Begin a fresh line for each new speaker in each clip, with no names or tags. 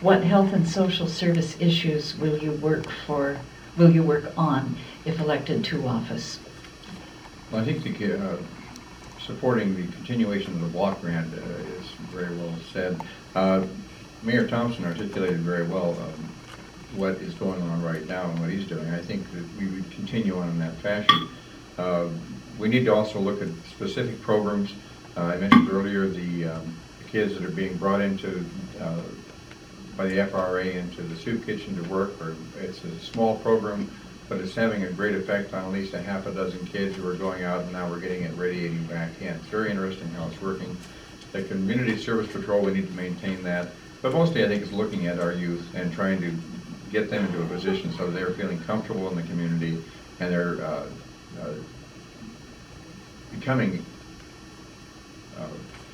What health and social service issues will you work on if elected to office?
Well, I think supporting the continuation of the block grant is very well said. Mayor Thompson articulated very well what is going on right now and what he's doing. I think that we would continue on in that fashion. We need to also look at specific programs. I mentioned earlier the kids that are being brought into by the FRA into the soup kitchen to work. It's a small program, but it's having a great effect on at least a half a dozen kids who are going out, and now we're getting it radiating back in. It's very interesting how it's working. The community service patrol, we need to maintain that. But mostly I think it's looking at our youth and trying to get them into a position so they're feeling comfortable in the community and they're becoming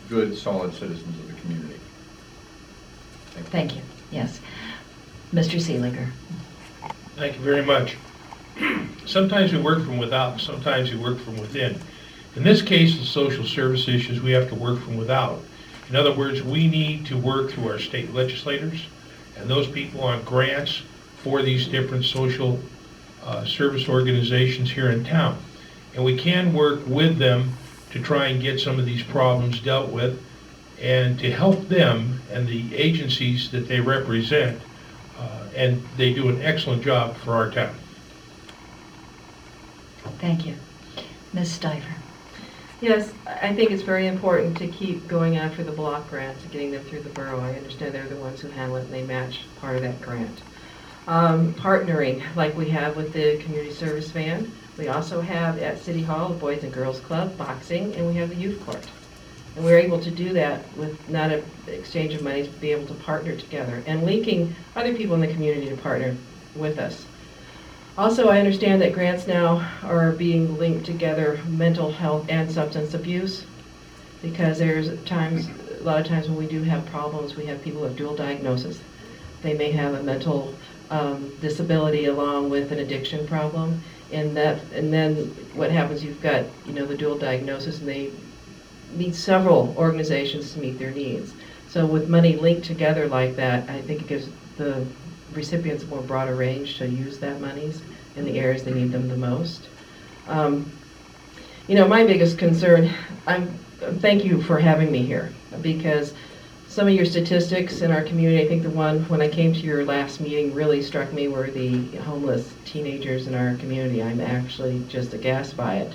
good, solid citizens of the community.
Thank you. Yes. Mr. Seeliger.
Thank you very much. Sometimes we work from without, sometimes we work from within. In this case, the social service issues, we have to work from without. In other words, we need to work through our state legislators and those people on grants for these different social service organizations here in town. And we can work with them to try and get some of these problems dealt with and to help them and the agencies that they represent. And they do an excellent job for our town.
Thank you. Ms. Stiver.
Yes, I think it's very important to keep going after the block grants and getting them through the borough. I understand they're the ones who handle it and they match part of that grant. Partnering, like we have with the community service van. We also have at City Hall the Boys and Girls Club, boxing, and we have the youth court. And we're able to do that with not an exchange of money, but be able to partner together and linking other people in the community to partner with us. Also, I understand that grants now are being linked together, mental health and substance abuse, because there's a lot of times when we do have problems, we have people with dual diagnosis. They may have a mental disability along with an addiction problem, and then what happens, you've got the dual diagnosis, and they need several organizations to meet their needs. So with money linked together like that, I think it gives the recipients a more broader range to use that monies in the areas they need them the most. My biggest concern, thank you for having me here, because some of your statistics in our community, I think the one when I came to your last meeting really struck me were the homeless teenagers in our community. I'm actually just aghast by it.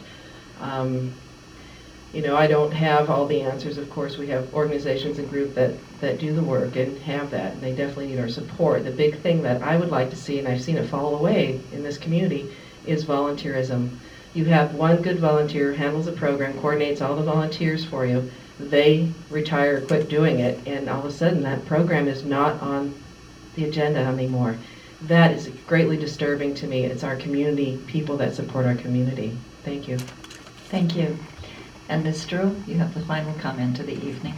I don't have all the answers. Of course, we have organizations and groups that do the work and have that, and they definitely need our support. The big thing that I would like to see, and I've seen it fall away in this community, is volunteerism. You have one good volunteer who handles the program, coordinates all the volunteers for you. They retire, quit doing it, and all of a sudden that program is not on the agenda anymore. That is greatly disturbing to me. It's our community, people that support our community. Thank you.
Thank you. And Ms. Stroh, you have the final comment of the evening.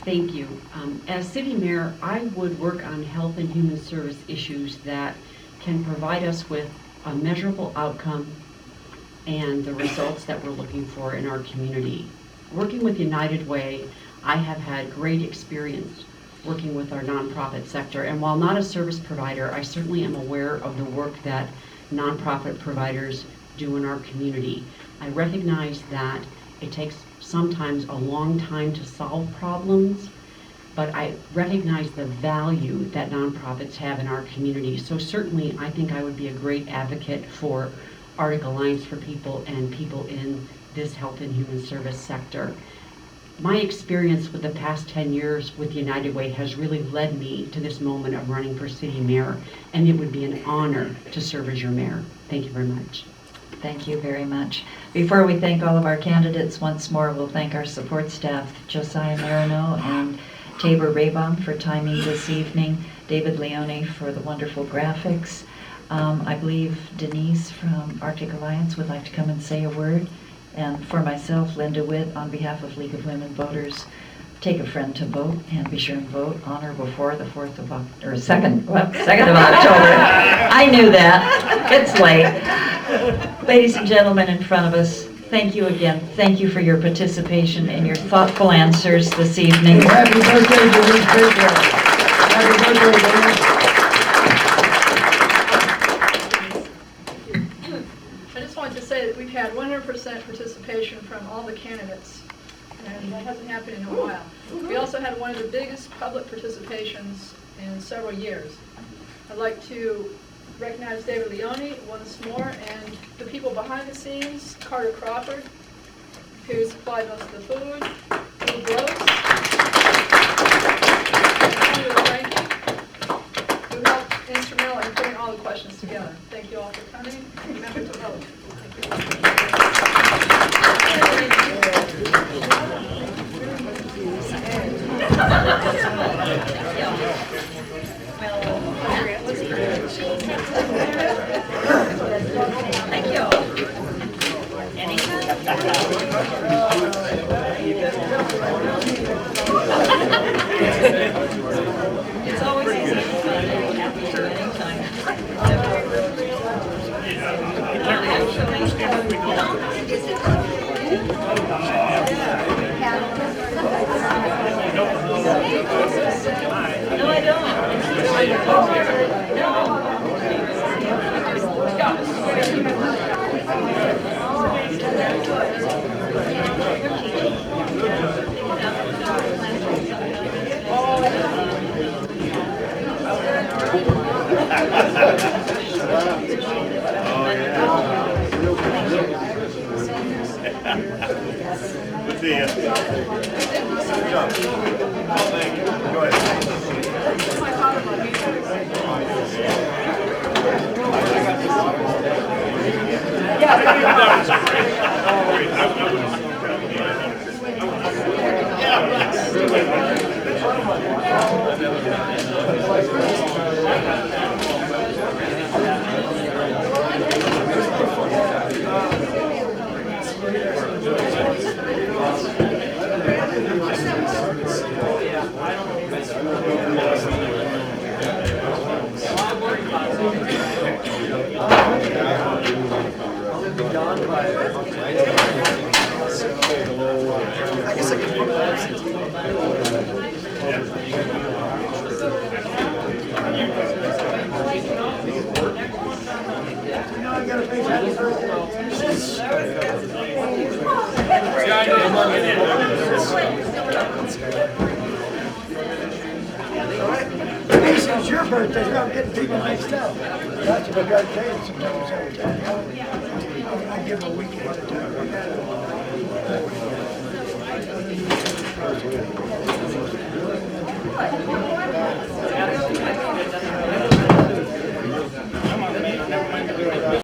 Thank you. As city mayor, I would work on health and human service issues that can provide us with a measurable outcome and the results that we're looking for in our community. Working with United Way, I have had great experience working with our nonprofit sector, and while not a service provider, I certainly am aware of the work that nonprofit providers do in our community. I recognize that it takes sometimes a long time to solve problems, but I recognize the value that nonprofits have in our community. So certainly I think I would be a great advocate for Arctic Alliance for People and people in this health and human service sector. My experience with the past 10 years with United Way has really led me to this moment of running for city mayor, and it would be an honor to serve as your mayor. Thank you very much.
Thank you very much. Before we thank all of our candidates once more, we'll thank our support staff, Josiah Marino and Tabor Raybaum for timing this evening, David Leone for the wonderful graphics. I believe Denise from Arctic Alliance would like to come and say a word. And for myself, Linda Witt, on behalf of League of Women Voters, take a friend to vote and be sure and vote on or before the 4th of October, or 2nd of October. I knew that. It's late. Ladies and gentlemen in front of us, thank you again. Thank you for your participation and your thoughtful answers this evening.
Happy birthday, Denise. Happy birthday, Denise. one of the biggest public participations in several years. I'd like to recognize David Leone once more, and the people behind the scenes, Carter Crawford, who supplied most of the food, Lee Gross, and Frankie, who helped instrumental in putting all the questions together. Thank you all for coming. Remember to vote.
Thank you. It's always easy to find very happy to anytime. No, I
Good to see you. Good job. Thank you. Go ahead.
It's your birthday, you're not getting people mixed up. That's what I got to tell you sometimes every time. I give them a week ahead of time.